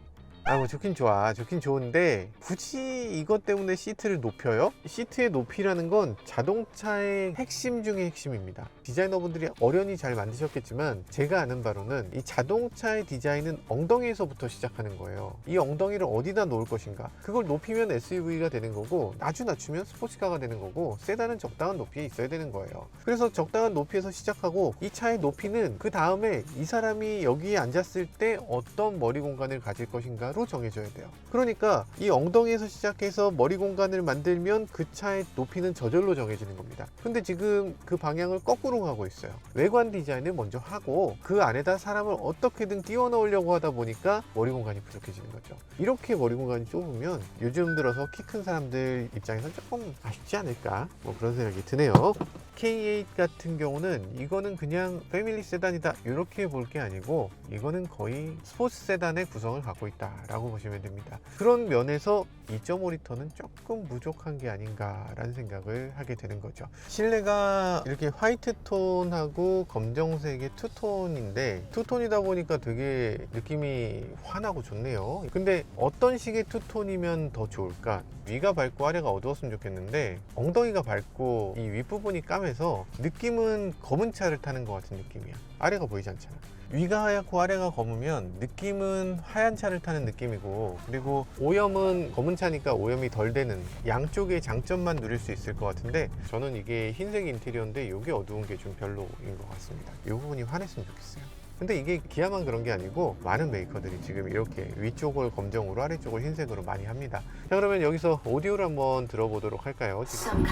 뭐 좋긴 좋아, 좋긴 좋은데 굳이 이것 때문에 시트를 높여요? 시트의 높이라는 건 자동차의 핵심 중의 핵심입니다. 디자이너분들이 어련히 잘 만드셨겠지만 제가 아는 바로는 이 자동차의 디자인은 엉덩이에서부터 시작하는 거예요. 이 엉덩이를 어디다 놓을 것인가, 그걸 높이면 SUV가 되는 거고, 아주 낮추면 스포츠카가 되는 거고, 세단은 적당한 높이에 있어야 되는 거예요. 그래서 적당한 높이에서 시작하고, 이 차의 높이는 그 다음에 이 사람이 여기에 앉았을 때 어떤 머리 공간을 가질 것인가 로 정해져야 돼요. 그러니까 이 엉덩이에서 시작해서 머리 공간을 만들면 그 차의 높이는 저절로 정해지는 겁니다. 근데 지금 그 방향을 거꾸로 가고 있어요. 외관 디자인을 먼저 하고 그 안에다 사람을 어떻게든 끼워 넣으려고 하다 보니까 머리 공간이 부족해지는 거죠. 이렇게 머리 공간이 좁으면 요즘 들어서 키 큰 사람들 입장에서 조금 아쉽지 않을까, 뭐 그런 생각이 드네요. EK8 같은 경우는 이거는 그냥 패밀리 세단이다 이렇게 볼 게 아니고 이거는 거의 스포츠 세단의 구성을 갖고 있다 라고 보시면 됩니다. 그런 면에서 2.5L는 조금 부족한 게 아닌가 라는 생각을 하게 되는 거죠. 실내가 이렇게 화이트 톤하고 검정색의 투톤인데, 투톤이다 보니까 되게 느낌이 환하고 좋네요. 근데 어떤 식의 투톤이면 더 좋을까? 위가 밝고 아래가 어두웠으면 좋겠는데 엉덩이가 밝고 이 윗부분이 까매서 느낌은 검은 차를 타는 것 같은 느낌이야. 아래가 보이지 않잖아. 위가 하얗고 아래가 검으면 느낌은 하얀 차를 타는 느낌이고, 그리고 오염은 검은 차니까 오염이 덜 되는, 양쪽의 장점만 누릴 수 있을 것 같은데, 저는 이게 흰색 인테리어인데 이게 어두운 게 좀 별로인 것 같습니다. 이 부분이 환했으면 좋겠어요. 근데 이게 기아만 그런 게 아니고 많은 메이커들이 지금 이렇게 위쪽을 검정으로 아래쪽을 흰색으로 많이 합니다. 자, 그러면 여기서 오디오를 한번 들어보도록 할까요? 지금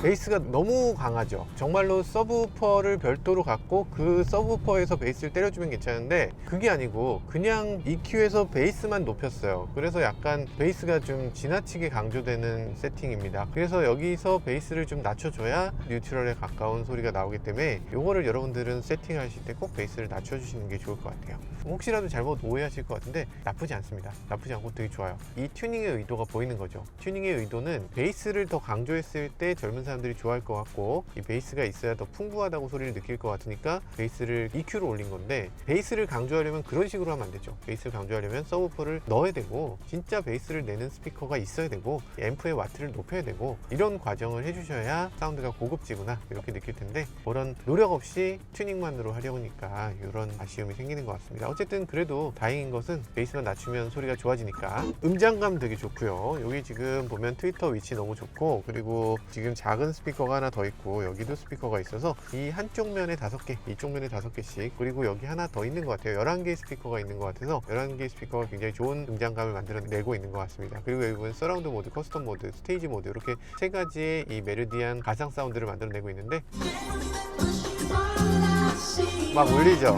베이스가 너무 강하죠. 정말로 서브우퍼를 별도로 갖고 그 서브우퍼에서 베이스를 때려주면 괜찮은데 그게 아니고 그냥 EQ에서 베이스만 높였어요. 그래서 약간 베이스가 좀 지나치게 강조되는 세팅입니다. 그래서 여기서 베이스를 좀 낮춰줘야 뉴트럴에 가까운 소리가 나오기 때문에 이거를 여러분들은 세팅하실 때 꼭 베이스를 낮춰주시는 게 좋을 것 같아요. 혹시라도 잘못 오해하실 것 같은데 나쁘지 않습니다. 나쁘지 않고 되게 좋아요. 이 튜닝의 의도가 보이는 거죠. 튜닝의 의도는 베이스를 더 강조했을 때 젊은 사람들이 좋아할 것 같고, 이 베이스가 있어야 더 풍부하다고 소리를 느낄 것 같으니까 베이스를 EQ로 올린 건데, 베이스를 강조하려면 그런 식으로 하면 안 되죠. 베이스를 강조하려면 서브우퍼를 넣어야 되고 진짜 베이스를 내는 스피커가 있어야 되고 앰프의 와트를 높여야 되고, 이런 과정을 해주셔야 사운드가 고급지구나 이렇게 느낄 텐데, 그런 노력 없이 튜닝만으로 하려니까 이런 아쉬움이 생기는 것 같습니다. 어쨌든 그래도 다행인 것은 베이스만 낮추면 소리가 좋아지니까 음장감 되게 좋고요. 여기 지금 보면 트위터 위치 너무 좋고, 그리고 지금 작은 스피커가 하나 더 있고 여기도 스피커가 있어서 이 한쪽 면에 5개, 이쪽 면에 5개씩, 그리고 여기 하나 더 있는 것 같아요. 11개의 스피커가 있는 것 같아서 11개의 스피커가 굉장히 좋은 음장감을 만들어내고 있는 것 같습니다. 그리고 여기 보면 서라운드 모드, 커스텀 모드, 스테이지 모드, 이렇게 3가지의 이 메르디안 가상 사운드를 만들어내고 있는데 막 울리죠?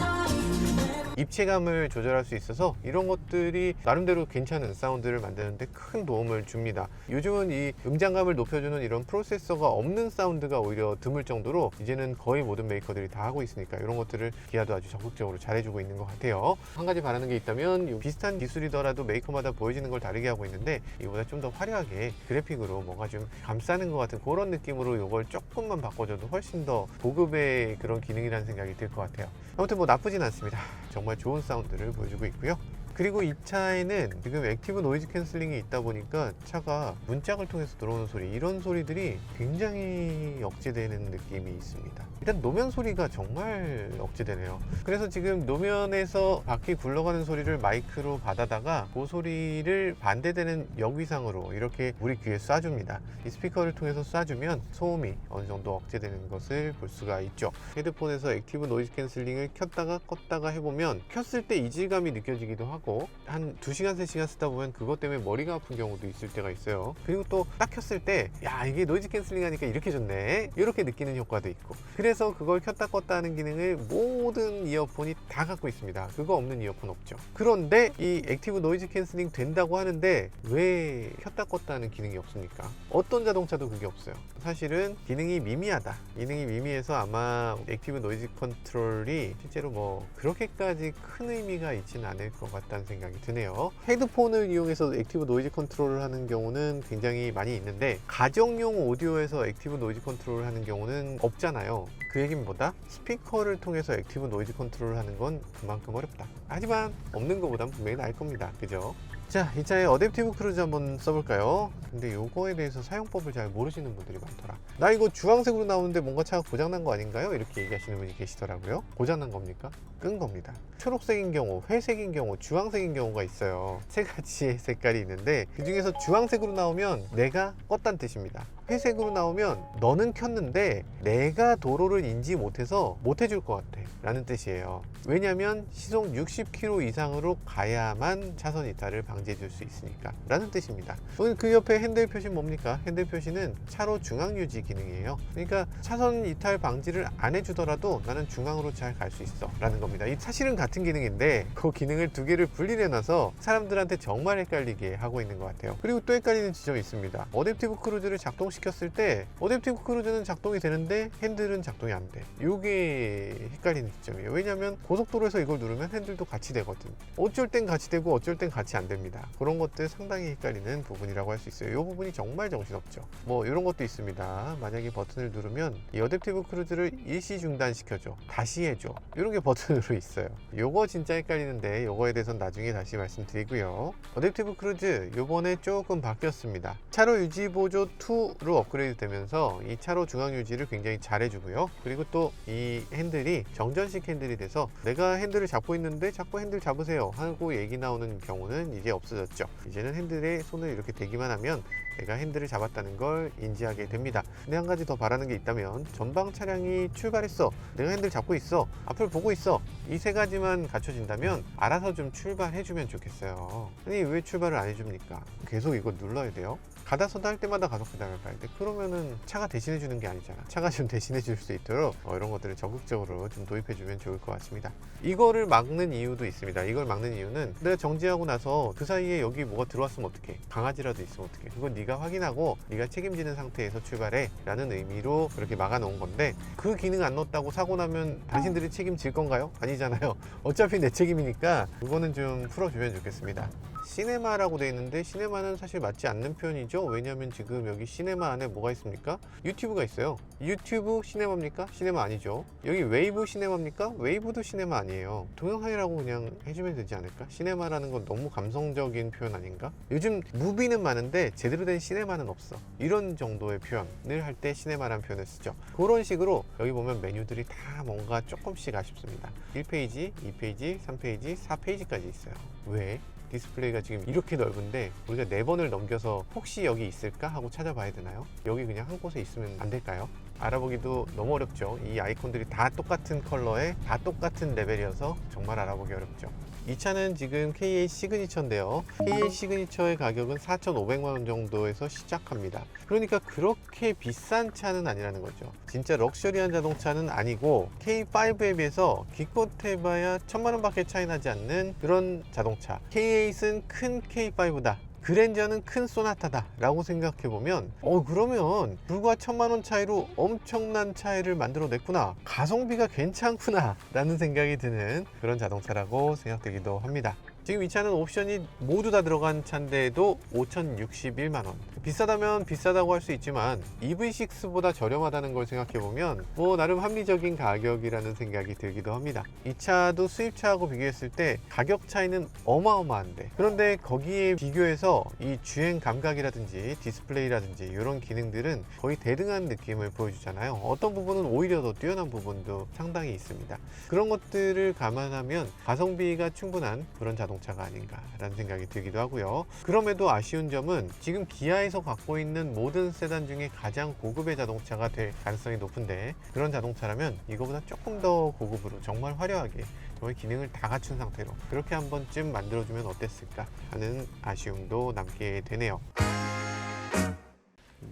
입체감을 조절할 수 있어서 이런 것들이 나름대로 괜찮은 사운드를 만드는데 큰 도움을 줍니다. 요즘은 이 음장감을 높여주는 이런 프로세서가 없는 사운드가 오히려 드물 정도로 이제는 거의 모든 메이커들이 다 하고 있으니까 이런 것들을 기아도 아주 적극적으로 잘해주고 있는 것 같아요. 한 가지 바라는 게 있다면, 비슷한 기술이더라도 메이커마다 보여지는 걸 다르게 하고 있는데 이보다 좀 더 화려하게 그래픽으로 뭔가 좀 감싸는 것 같은 그런 느낌으로 이걸 조금만 바꿔줘도 훨씬 더 고급의 그런 기능이라는 생각이 들 것 같아요. 아무튼 뭐 나쁘진 않습니다. 정말 좋은 사운드를 보여주고 있고요. 그리고 이 차에는 지금 액티브 노이즈 캔슬링이 있다 보니까 차가 문짝을 통해서 들어오는 소리, 이런 소리들이 굉장히 억제되는 느낌이 있습니다. 일단 노면 소리가 정말 억제되네요. 그래서 지금 노면에서 바퀴 굴러가는 소리를 마이크로 받아다가 그 소리를 반대되는 역위상으로 이렇게 우리 귀에 쏴줍니다. 이 스피커를 통해서 쏴주면 소음이 어느 정도 억제되는 것을 볼 수가 있죠. 헤드폰에서 액티브 노이즈 캔슬링을 켰다가 껐다가 해보면 켰을 때 이질감이 느껴지기도 하고, 한 2시간 3시간 쓰다 보면 그것 때문에 머리가 아픈 경우도 있을 때가 있어요. 그리고 또 딱 켰을 때 야, 이게 노이즈 캔슬링 하니까 이렇게 좋네 이렇게 느끼는 효과도 있고, 그래서 그걸 켰다 껐다 하는 기능을 모든 이어폰이 다 갖고 있습니다. 그거 없는 이어폰 없죠. 그런데 이 액티브 노이즈 캔슬링 된다고 하는데 왜 켰다 껐다 하는 기능이 없습니까? 어떤 자동차도 그게 없어요. 사실은 기능이 미미하다. 기능이 미미해서 아마 액티브 노이즈 컨트롤이 실제로 뭐 그렇게까지 큰 의미가 있지는 않을 것 같다는 생각이 드네요. 헤드폰을 이용해서 액티브 노이즈 컨트롤을 하는 경우는 굉장히 많이 있는데, 가정용 오디오에서 액티브 노이즈 컨트롤을 하는 경우는 없잖아요. 그 얘기는 뭐다? 스피커를 통해서 액티브 노이즈 컨트롤을 하는 건 그만큼 어렵다. 하지만 없는 것보단 분명히 나을 겁니다. 그죠? 자, 이 차의 어댑티브 크루즈 한번 써볼까요? 근데 요거에 대해서 사용법을 잘 모르시는 분들이 많더라. 나 이거 주황색으로 나오는데 뭔가 차가 고장난 거 아닌가요? 이렇게 얘기하시는 분이 계시더라고요. 고장난 겁니까? 끈 겁니다. 초록색인 경우, 회색인 경우, 주황색인 경우가 있어요. 3가지의 색깔이 있는데 그 중에서 주황색으로 나오면 내가 껐다는 뜻입니다. 회색으로 나오면 너는 켰는데 내가 도로를 인지 못해서 못 해줄 것 같아 라는 뜻이에요. 왜냐면 시속 60km 이상으로 가야만 차선 이탈을 방지해 줄 수 있으니까 라는 뜻입니다. 그 옆에 핸들 표시 뭡니까? 핸들 표시는 차로 중앙 유지 기능이에요. 그러니까 차선 이탈 방지를 안 해주더라도 나는 중앙으로 잘 갈 수 있어 라는 겁니다. 이 사실은 같은 기능인데 그 기능을 두 개를 분리해 놔서 사람들한테 정말 헷갈리게 하고 있는 것 같아요. 그리고 또 헷갈리는 지점이 있습니다. 어댑티브 크루즈를 작동시켰을 때 어댑티브 크루즈는 작동이 되는데 핸들은 작동이 안 돼. 이게 헷갈리는 지점이에요. 왜냐면 고속도로에서 이걸 누르면 핸들도 같이 되거든. 어쩔 땐 같이 되고 어쩔 땐 같이 안 됩니다. 그런 것들 상당히 헷갈리는 부분이라고 할 수 있어요. 이 부분이 정말 정신없죠. 뭐 이런 것도 있습니다. 만약에 버튼을 누르면 이 어댑티브 크루즈를 일시 중단시켜줘, 다시 해줘, 이런 게 버튼으로 있어요. 요거 진짜 헷갈리는데 요거에 대해서는 나중에 다시 말씀드리고요. 어댑티브 크루즈 요번에 조금 바뀌었습니다. 차로 유지 보조 2로 업그레이드 되면서 이 차로 중앙 유지를 굉장히 잘 해주고요. 그리고 또 이 핸들이 정전식 핸들이 돼서 내가 핸들을 잡고 있는데 자꾸 핸들 잡으세요 하고 얘기 나오는 경우는 이제 없어졌죠. 이제는 핸들에 손을 이렇게 대기만 하면 내가 핸들을 잡았다는 걸 인지하게 됩니다. 근데 한 가지 더 바라는 게 있다면 전방 차량이 출발했어, 내가 핸들 잡고 있어, 앞을 보고 있어, 이 세 가지만 갖춰진다면 알아서 좀 출발해주면 좋겠어요. 아니 왜 출발을 안 해줍니까? 계속 이거 눌러야 돼요? 가다 서다 할 때마다 가속 페달을 밟을 때 그러면은 차가 대신해 주는 게 아니잖아. 차가 좀 대신해 줄 수 있도록 이런 것들을 적극적으로 좀 도입해 주면 좋을 것 같습니다. 이거를 막는 이유도 있습니다. 이걸 막는 이유는 내가 정지하고 나서 그 사이에 여기 뭐가 들어왔으면 어떡해, 강아지라도 있으면 어떡해, 그건 네가 확인하고 네가 책임지는 상태에서 출발해 라는 의미로 그렇게 막아 놓은 건데, 그 기능 안 넣었다고 사고 나면 당신들이 책임질 건가요? 아니잖아요. 어차피 내 책임이니까 그거는 좀 풀어주면 좋겠습니다. 시네마라고 되어 있는데 시네마는 사실 맞지 않는 표현이죠. 왜냐하면 지금 여기 시네마 안에 뭐가 있습니까? 유튜브가 있어요. 유튜브 시네마입니까? 시네마 아니죠. 여기 웨이브 시네마입니까? 웨이브도 시네마 아니에요. 동영상이라고 그냥 해주면 되지 않을까? 시네마라는 건 너무 감성적인 표현 아닌가? 요즘 무비는 많은데 제대로 된 시네마는 없어. 이런 정도의 표현을 할 때 시네마라는 표현을 쓰죠. 그런 식으로 여기 보면 메뉴들이 다 뭔가 조금씩 아쉽습니다. 1페이지, 2페이지, 3페이지, 4페이지까지 있어요. 왜? 디스플레이가 지금 이렇게 넓은데 우리가 4번을 넘겨서 혹시 여기 있을까 하고 찾아봐야 되나요? 여기 그냥 한 곳에 있으면 안 될까요? 알아보기도 너무 어렵죠. 이 아이콘들이 다 똑같은 컬러에 다 똑같은 레벨이어서 정말 알아보기 어렵죠. 이 차는 지금 KA 시그니처인데요. KA 시그니처의 가격은 4,500만 원 정도에서 시작합니다. 그러니까 그렇게 비싼 차는 아니라는 거죠. 진짜 럭셔리한 자동차는 아니고 K5에 비해서 기껏해봐야 1,000만 원밖에 차이 나지 않는 그런 자동차. K8은 큰 K5다, 그랜저는 큰 소나타다 라고 생각해보면 그러면 불과 1,000만 원 차이로 엄청난 차이를 만들어냈구나, 가성비가 괜찮구나 라는 생각이 드는 그런 자동차라고 생각되기도 합니다. 지금 이 차는 옵션이 모두 다 들어간 차인데도 5,061만 원. 비싸다면 비싸다고 할 수 있지만 EV6보다 저렴하다는 걸 생각해보면 뭐 나름 합리적인 가격이라는 생각이 들기도 합니다. 이 차도 수입차하고 비교했을 때 가격 차이는 어마어마한데, 그런데 거기에 비교해서 이 주행 감각이라든지 디스플레이라든지 이런 기능들은 거의 대등한 느낌을 보여주잖아요. 어떤 부분은 오히려 더 뛰어난 부분도 상당히 있습니다. 그런 것들을 감안하면 가성비가 충분한 그런 자동차가 아닌가라는 생각이 들기도 하고요. 그럼에도 아쉬운 점은 지금 기아에서 갖고 있는 모든 세단 중에 가장 고급의 자동차가 될 가능성이 높은데, 그런 자동차라면 이거보다 조금 더 고급으로 정말 화려하게 정말 기능을 다 갖춘 상태로 그렇게 한 번쯤 만들어주면 어땠을까 하는 아쉬움도 남게 되네요.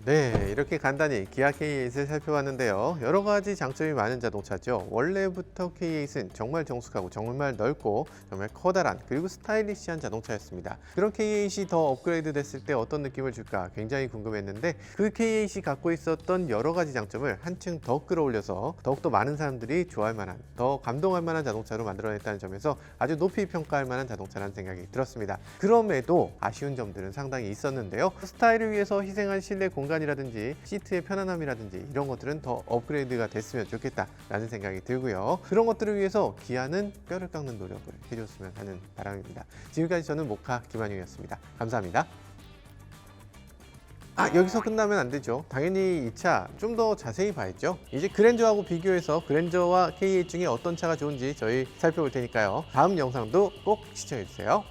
네, 이렇게 간단히 기아 K8을 살펴봤는데요. 여러 가지 장점이 많은 자동차죠. 원래부터 K8은 정말 정숙하고 정말 넓고 정말 커다란 그리고 스타일리시한 자동차였습니다. 그런 K8이 더 업그레이드 됐을 때 어떤 느낌을 줄까 굉장히 궁금했는데, 그 K8이 갖고 있었던 여러 가지 장점을 한층 더 끌어올려서 더욱더 많은 사람들이 좋아할 만한, 더 감동할 만한 자동차로 만들어냈다는 점에서 아주 높이 평가할 만한 자동차라는 생각이 들었습니다. 그럼에도 아쉬운 점들은 상당히 있었는데요. 스타일을 위해서 희생한 실내 공간이라든지 시트의 편안함이라든지 이런 것들은 더 업그레이드가 됐으면 좋겠다 라는 생각이 들고요. 그런 것들을 위해서 기아는 뼈를 깎는 노력을 해줬으면 하는 바람입니다. 지금까지 저는 모카 김한용이었습니다. 감사합니다. 여기서 끝나면 안 되죠. 당연히 이 차 좀 더 자세히 봐야죠. 이제 그랜저하고 비교해서 그랜저와 K8 중에 어떤 차가 좋은지 저희 살펴볼 테니까요. 다음 영상도 꼭 시청해주세요.